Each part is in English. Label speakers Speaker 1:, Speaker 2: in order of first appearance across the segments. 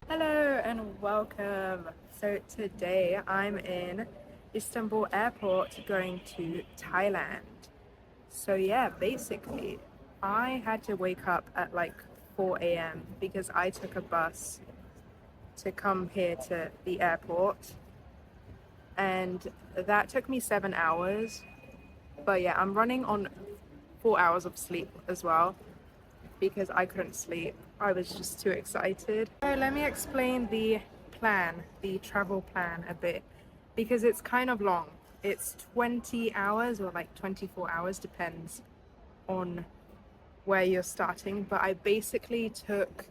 Speaker 1: Hello and welcome. So today I'm in Istanbul Airport going to Thailand. So yeah, basically I had to wake up at like 4 a.m. because I took a bus to come here to the airport, and that took me 7 hours. But yeah, I'm running on 4 hours of sleep as well because I couldn't sleep. I was just too excited. So let me explain the travel plan a bit, because it's kind of long. It's 20 hours or like 24 hours, depends on where you're starting. But I basically took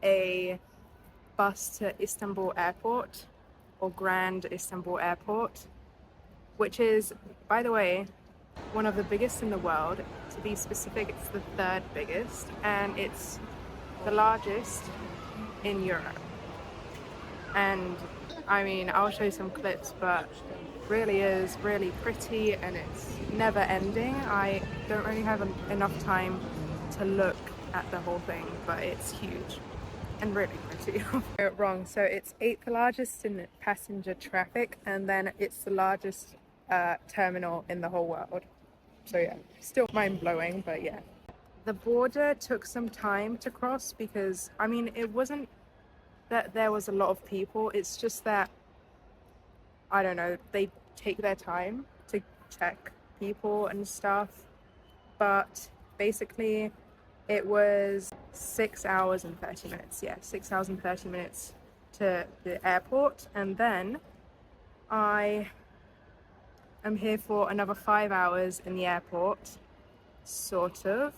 Speaker 1: a bus to Istanbul Airport, or Grand Istanbul Airport, which is, by the way, one of the biggest in the world. To be specific, it's the third biggest, and it's the largest in Europe. And I mean, I'll show you some clips, but really is really pretty and it's never ending. I don't really have enough time to look at the whole thing, but it's huge and really pretty. Wrong. So it's 8th largest in passenger traffic, and then it's the largest terminal in the whole world. So yeah, still mind-blowing, but yeah. The border took some time to cross because, I mean, it wasn't that there was a lot of people, it's just that, I don't know, they take their time to check people and stuff. But basically it was 6 hours and 30 minutes. Yeah, 6 hours and 30 minutes to the airport, and then I I'm here for another 5 hours in the airport, sort of.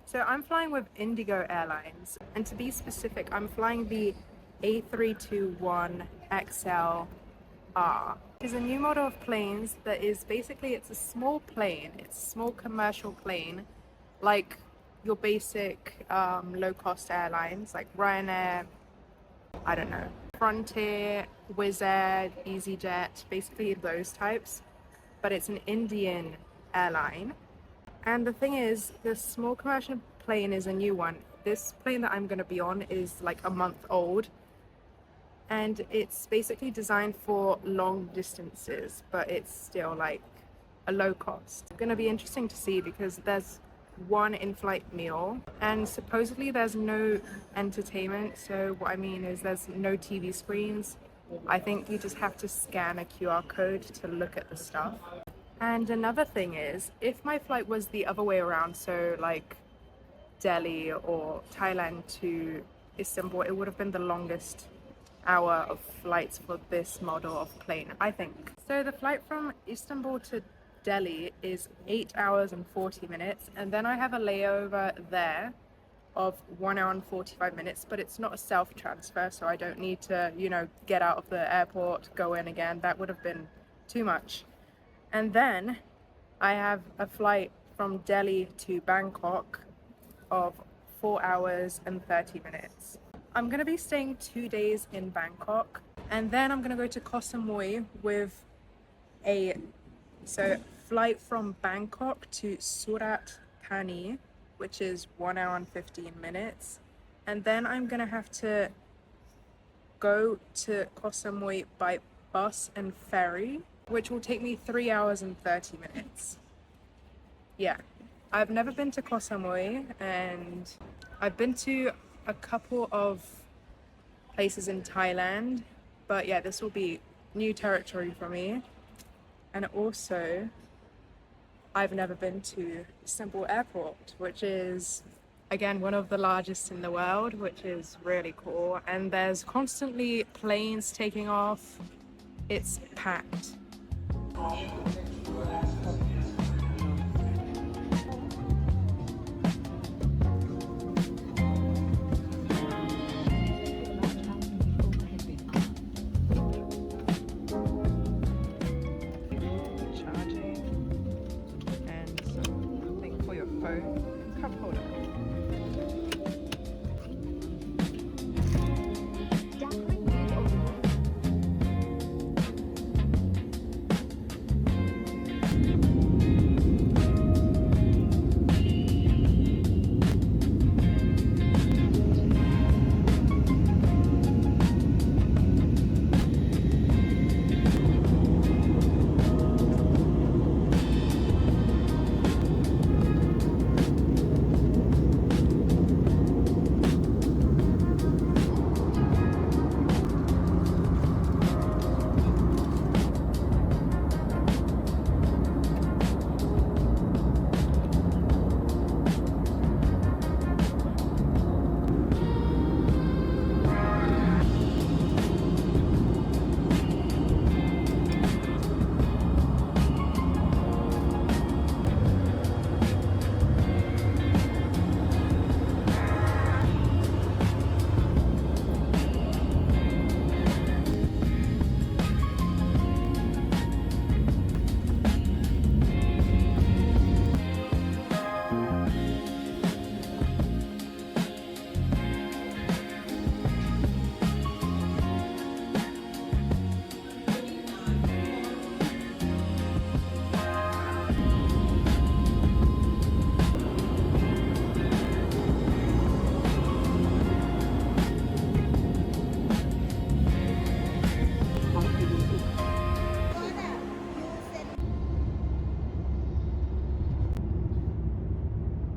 Speaker 1: So I'm flying with Indigo Airlines, and to be specific, I'm flying the A321XLR. It's a new model of planes that is basically, it's a small plane, it's a small commercial plane, like your basic low-cost airlines like Ryanair, I don't know, Frontier, Wizz Air, EasyJet, basically those types. But it's an Indian airline. And the thing is, the small commercial plane is a new one. This plane that I'm going to be on is like a month old, and it's basically designed for long distances, but it's still like a low cost. It's going to be interesting to see because there's one in-flight meal, and supposedly there's no entertainment. So what I mean is there's no TV screens. I think you just have to scan a QR code to look at the stuff. And another thing is, if my flight was the other way around, so like Delhi or Thailand to Istanbul, it would have been the longest hour of flights for this model of plane, I think. So the flight from Istanbul to Delhi is 8 hours and 40 minutes, and then I have a layover there of 1 hour and 45 minutes, but it's not a self-transfer, so I don't need to, you know, get out of the airport, go in again. That would have been too much. And then I have a flight from Delhi to Bangkok of 4 hours and 30 minutes. I'm going to be staying 2 days in Bangkok, and then I'm going to go to Koh Samui with a flight from Bangkok to Surat, Thani, which is 1 hour and 15 minutes. And then I'm gonna have to go to Koh Samui by bus and ferry, which will take me 3 hours and 30 minutes. Yeah, I've never been to Koh Samui, and I've been to a couple of places in Thailand, but yeah, this will be new territory for me. And also, I've never been to Istanbul Airport, which is, again, one of the largest in the world, which is really cool. And there's constantly planes taking off. It's packed. cup holder.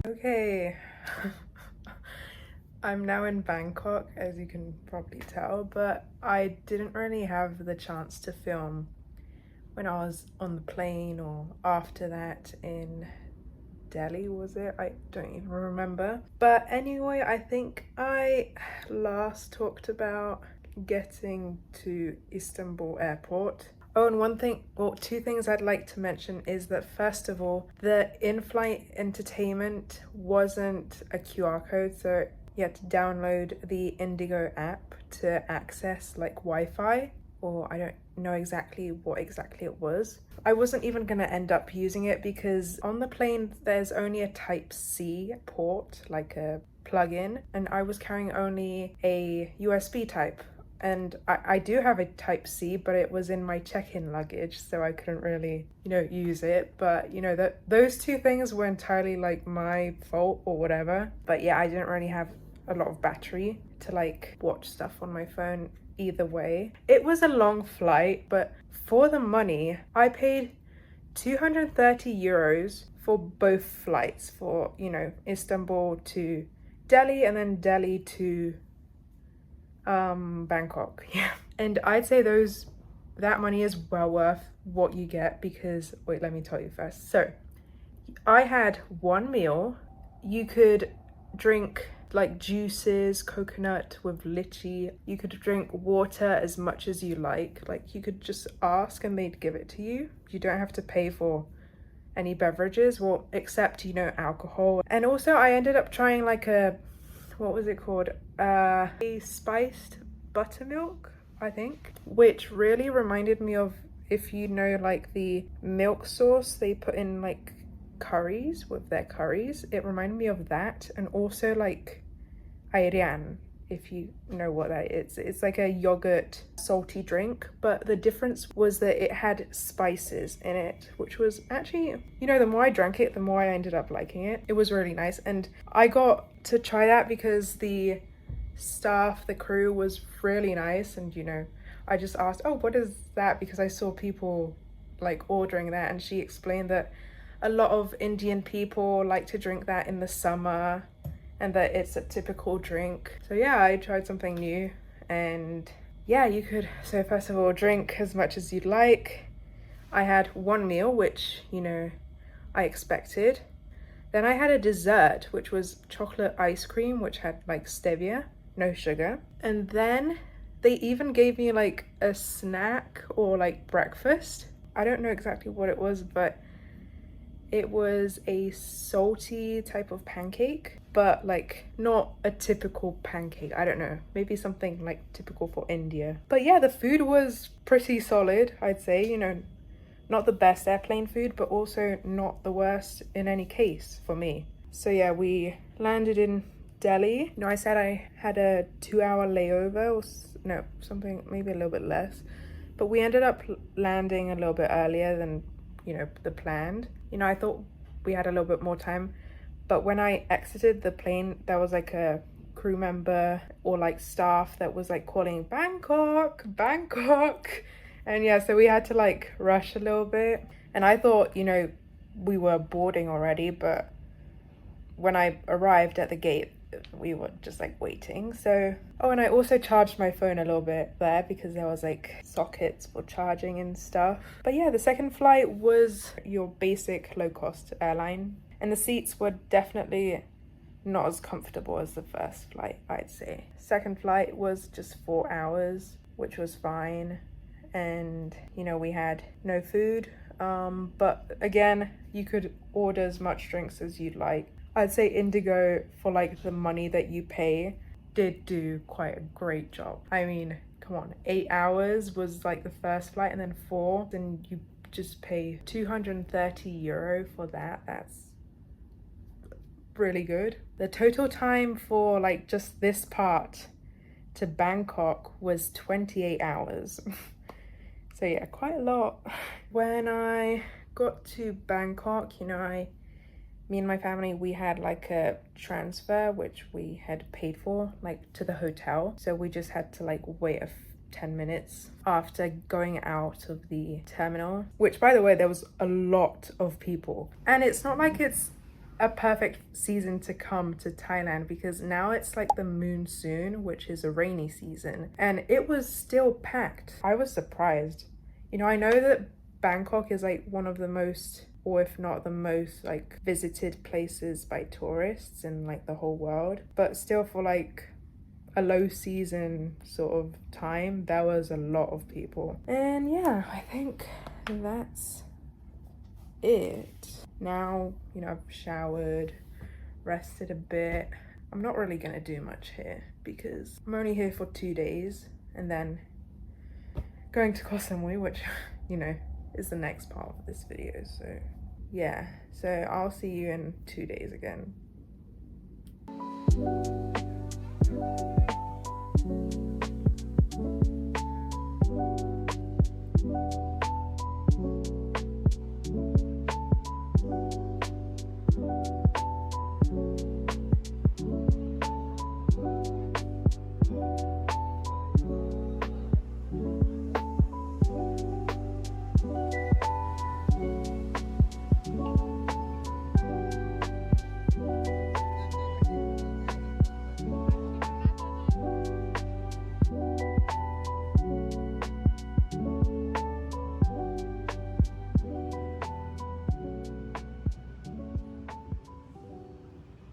Speaker 1: Okay, I'm now in Bangkok, as you can probably tell, but I didn't really have the chance to film when I was on the plane or after that in Delhi, was it? I don't even remember. But anyway, I think I last talked about getting to Istanbul Airport. Oh, and one thing, well, two things I'd like to mention is that first of all, the in-flight entertainment wasn't a QR code, so you had to download the Indigo app to access like Wi-Fi, or I don't know exactly what exactly it was. I wasn't even gonna end up using it because on the plane there's only a Type-C port, like a plug-in, and I was carrying only a USB type. And I do have a Type-C, but it was in my check-in luggage, so I couldn't really, use it. But, those two things were entirely, like, my fault or whatever. But yeah, I didn't really have a lot of battery to, like, watch stuff on my phone either way. It was a long flight, but for the money, I paid 230 euros for both flights for, Istanbul to Delhi and then Delhi to Bangkok. Yeah, and I'd say that money is well worth what you get because wait, let me tell you first. So I had one meal. You could drink like juices, coconut with lychee. You could drink water as much as you like you could just ask and they'd give it to you. You don't have to pay for any beverages, well, except alcohol. And also I ended up trying like what was it called? A spiced buttermilk, I think, which really reminded me of, if like the milk sauce they put in like curries with their curries. It reminded me of that, and also like ayran, if you know what that is. It's like a yogurt salty drink, but the difference was that it had spices in it, which was actually, the more I drank it, the more I ended up liking it. It was really nice, and I got to try that because the staff, the crew was really nice, and I just asked, oh, what is that, because I saw people like ordering that, and she explained that a lot of Indian people like to drink that in the summer and that it's a typical drink. So yeah, I tried something new, and yeah, you could, so first of all, drink as much as you'd like. I had one meal, which I expected. Then I had a dessert, which was chocolate ice cream, which had like stevia, no sugar. And then they even gave me like a snack or like breakfast. I don't know exactly what it was, but it was a salty type of pancake, but like not a typical pancake. I don't know, maybe something like typical for India. But yeah, the food was pretty solid, I'd say. Not the best airplane food, but also not the worst in any case for me. So yeah, we landed in Delhi. I said I had a 2-hour layover, or no, something, maybe a little bit less. But we ended up landing a little bit earlier than, the planned. I thought we had a little bit more time. But when I exited the plane, there was like a crew member or like staff that was like calling Bangkok, Bangkok. And yeah, so we had to like rush a little bit. And I thought, we were boarding already, but when I arrived at the gate, we were just like waiting. So, oh, and I also charged my phone a little bit there because there was like sockets for charging and stuff. But yeah, the second flight was your basic low-cost airline, and the seats were definitely not as comfortable as the first flight, I'd say. Second flight was just 4 hours, which was fine. And we had no food, but again, you could order as much drinks as you'd like. I'd say Indigo, for like the money that you pay, did do quite a great job. I mean, come on, 8 hours was like the first flight, and then 4, and you just pay €230 for that. That's really good. The total time for like just this part to Bangkok was 28 hours. So yeah, quite a lot. When I got to Bangkok, me and my family, we had like a transfer which we had paid for, like to the hotel. So we just had to like wait 10 minutes after going out of the terminal, which by the way, there was a lot of people. And it's not like it's a perfect season to come to Thailand, because now it's like the monsoon, which is a rainy season, and it was still packed. I was surprised. I know that Bangkok is like one of the most, or if not the most, like visited places by tourists in like the whole world, but still for like a low season sort of time, there was a lot of people. And yeah, I think that's it. Now, I've showered, rested a bit. I'm not really gonna do much here because I'm only here for 2 days, and then going to Koh Samui, which, is the next part of this video. So yeah, so I'll see you in 2 days again.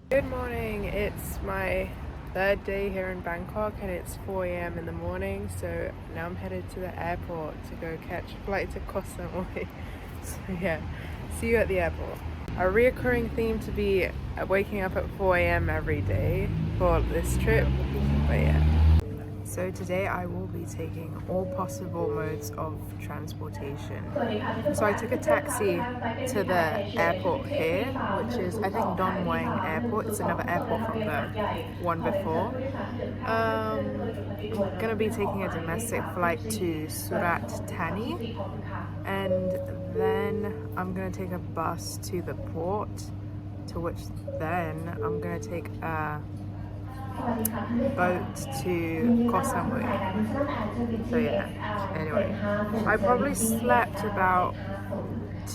Speaker 1: Good morning, it's my third day here in Bangkok and it's 4 a.m. in the morning, so now I'm headed to the airport to go catch a flight to Koh Samui. So yeah, see you at the airport. A reoccurring theme to be waking up at 4 a.m. every day for this trip, but yeah. So today I will be taking all possible modes of transportation. So I took a taxi to the airport here, which is I think Don Mueang Airport. It's another airport from the one before. I'm gonna be taking a domestic flight to Surat, Thani, and then I'm gonna take a bus to the port, to which then I'm gonna take a boat to Koh Samui. So yeah, anyway, I probably slept about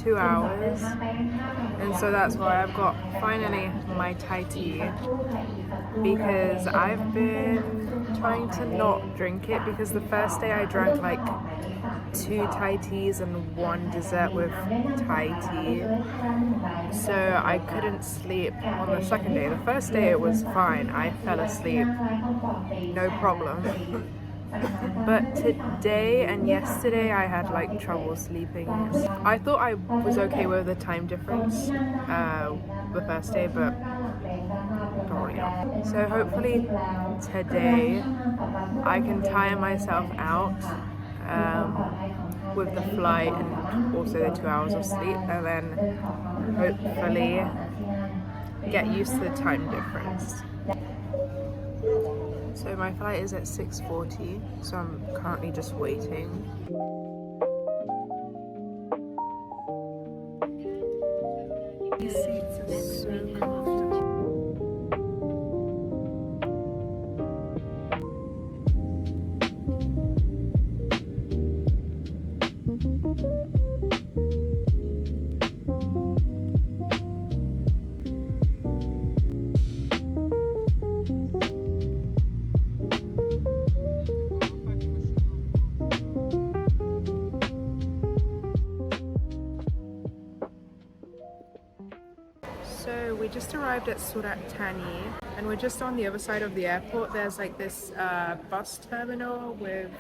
Speaker 1: 2 hours, and so that's why I've got finally my Thai tea, because I've been trying to not drink it, because the first day I drank like 2 Thai teas and 1 dessert with Thai tea, so I couldn't sleep on the second day. The first day it was fine, I fell asleep, no problem. But today and yesterday I had like trouble sleeping. I thought I was okay with the time difference the first day, but probably not. So hopefully today I can tire myself out with the flight and also the 2 hours of sleep, and then hopefully get used to the time difference. So my flight is at 6:40, so I'm currently just waiting. These seats are so comfortable. So we just arrived at Surat, Thani, and we're just on the other side of the airport. There's like this bus terminal with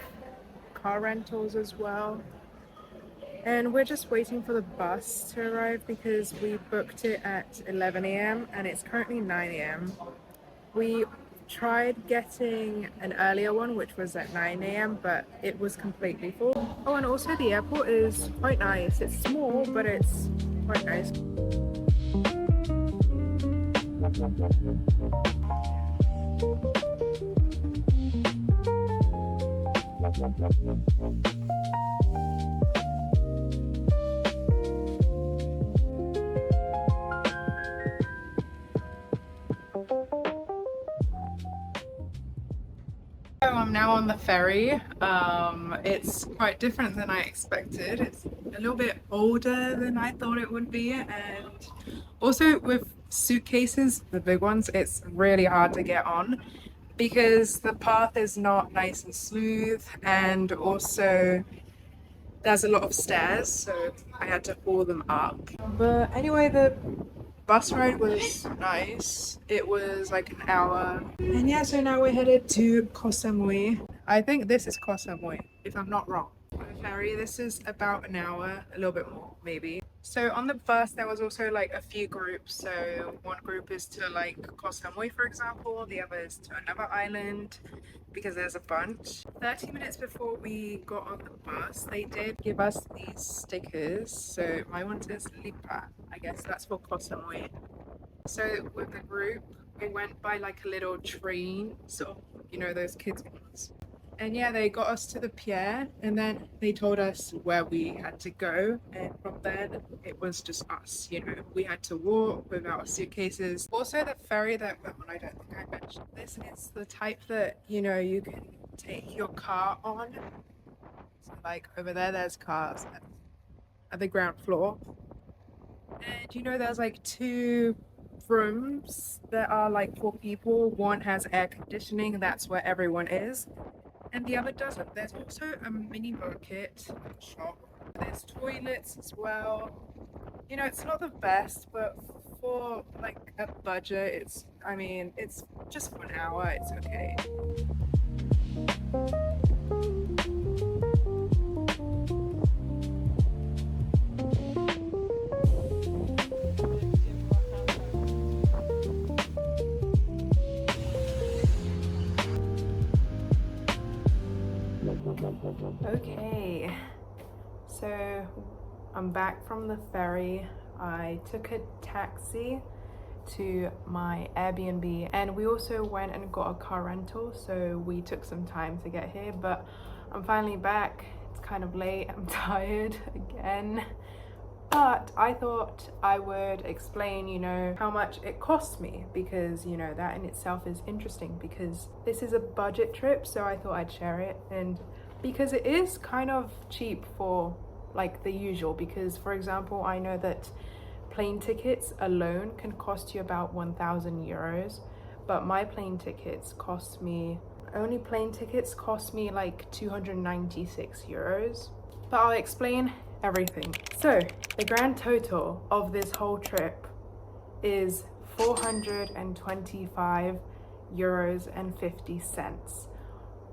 Speaker 1: car rentals as well. And we're just waiting for the bus to arrive because we booked it at 11 a.m. and it's currently 9 a.m. We tried getting an earlier one, which was at 9 a.m., but it was completely full. Oh, and also the airport is quite nice. It's small, but it's quite nice. So I'm now on the ferry. It's quite different than I expected. It's a little bit older than I thought it would be, and also with suitcases, the big ones, it's really hard to get on because the path is not nice and smooth, and also there's a lot of stairs, so I had to pull them up. But anyway, the bus ride was nice. It was like an hour. And yeah, so now we're headed to Koh Samui. I think this is Koh Samui, if I'm not wrong. The ferry, this is about an hour, a little bit more maybe. So on the bus there was also like a few groups. So one group is to like Koh Samui, for example, the other is to another island because there's a bunch. 30 minutes before we got on the bus, they did give us these stickers. So my one says Lipa, I guess that's for Koh Samui. So with the group, we went by like a little train, so you know those kids ones. And yeah, they got us to the pier and then they told us where we had to go. And from there, it was just us, you know, we had to walk with our suitcases. Also, the ferry that we're on, I don't think I mentioned this, is the type that, you know, you can take your car on. So like over there, there's cars at the ground floor. And you know, there's like two rooms that are like for people. One has air conditioning, that's where everyone is. And the other doesn't. There's also a mini market shop. There's toilets as well. You know, it's not the best, but for like a budget, it's, I mean, it's just for an hour, it's okay. Okay, so I'm back from the ferry. I took a taxi to my Airbnb and we also went and got a car rental, so we took some time to get here, but I'm finally back. It's kind of late, I'm tired again, but I thought I would explain, you know, how much it cost me, because you know that in itself is interesting because this is a budget trip, so I thought I'd share it. And because it is kind of cheap for like the usual, because for example, I know that plane tickets alone can cost you about 1,000 euros, but my plane tickets cost me, only plane tickets cost me like 296 euros. But I'll explain everything. So the grand total of this whole trip is 425 euros and 50 cents,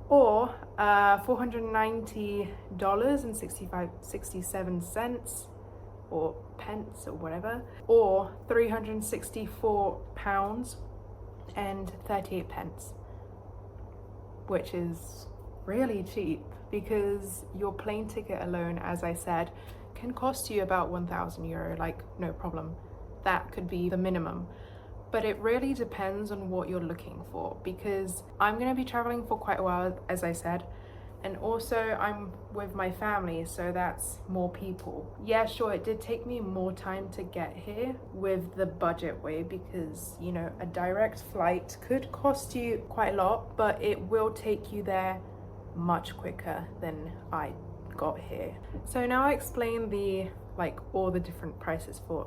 Speaker 1: or $490 and 67 cents, or pence or whatever, or 364 pounds and 38 pence, which is really cheap because your plane ticket alone, as I said, can cost you about 1,000 euro, like no problem. That could be the minimum. but it really depends on what you're looking for, because I'm going to be traveling for quite a while, as I said, and also I'm with my family, so that's more people. Yeah, sure, it did take me more time to get here with the budget way, because, you know, a direct flight could cost you quite a lot, but it will take you there much quicker than I got here. So now I explain the all the different prices for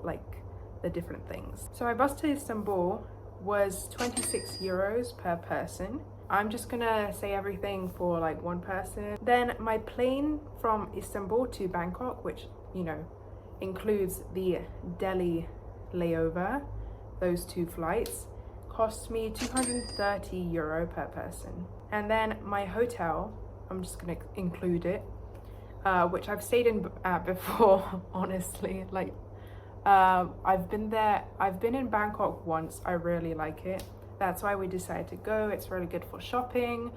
Speaker 1: the different things. So my bus to Istanbul was 26 euros per person. I'm just gonna say everything for one person. Then my plane from Istanbul to Bangkok, which, you know, includes the Delhi layover, those 2 flights, cost me 230 euro per person. And then my hotel, I'm just gonna include it, which I've stayed in before, honestly. I've been in Bangkok once. I really like it. That's why we decided to go. It's really good for shopping.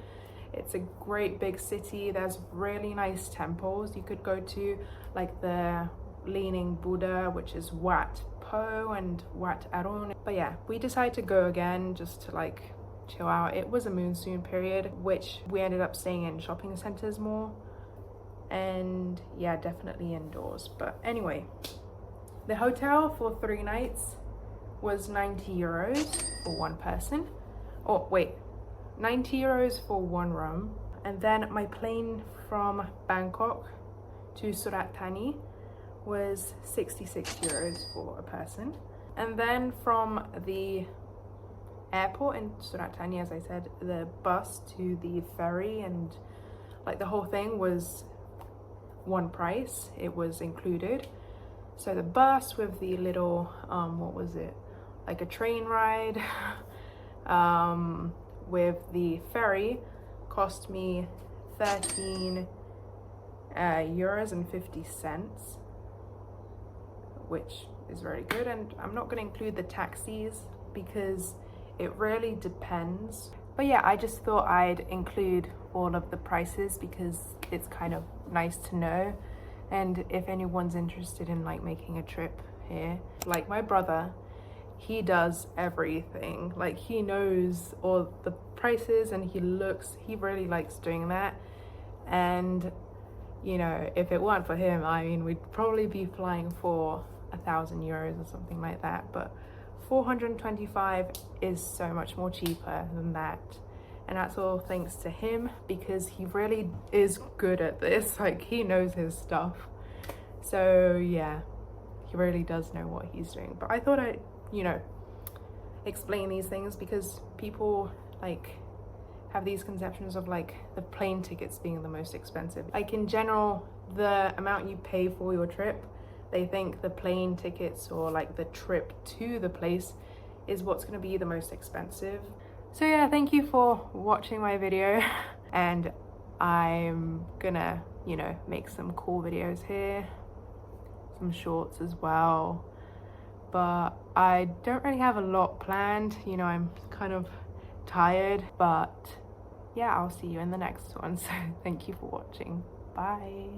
Speaker 1: It's a great big city. There's really nice temples you could go to, like the Leaning Buddha, which is Wat Po and Wat Arun. But yeah, we decided to go again just to chill out. It was a monsoon period, which we ended up staying in shopping centers more. And yeah, definitely indoors. But anyway, the hotel for 3 nights was 90 euros for 1 person. Oh wait, 90 euros for 1 room. And then my plane from Bangkok to Surat, Thani was 66 euros for a person. And then from the airport in Surat, Thani, as I said, the bus to the ferry and the whole thing was one price. It was included. So the bus with the little what was it, like a train ride with the ferry cost me 13 euros and 50 cents, which is very good. And I'm not going to include the taxis because it really depends. But yeah, I just thought I'd include all of the prices because it's kind of nice to know. And if anyone's interested in making a trip here, like my brother, he does everything. He knows all the prices and he really likes doing that. And you know, if it weren't for him, I mean, we'd probably be flying for 1,000 euros or something like that. But 425 is so much more cheaper than that. And that's all thanks to him, because he really is good at this. He knows his stuff. So yeah, he really does know what he's doing. But I thought I'd, you know, explain these things because people have these conceptions of the plane tickets being the most expensive. In general, the amount you pay for your trip, they think the plane tickets or the trip to the place is what's going to be the most expensive. So yeah, thank you for watching my video, and I'm gonna, you know, make some cool videos here, some shorts as well, but I don't really have a lot planned. You know, I'm kind of tired, but yeah, I'll see you in the next one. So thank you for watching. Bye.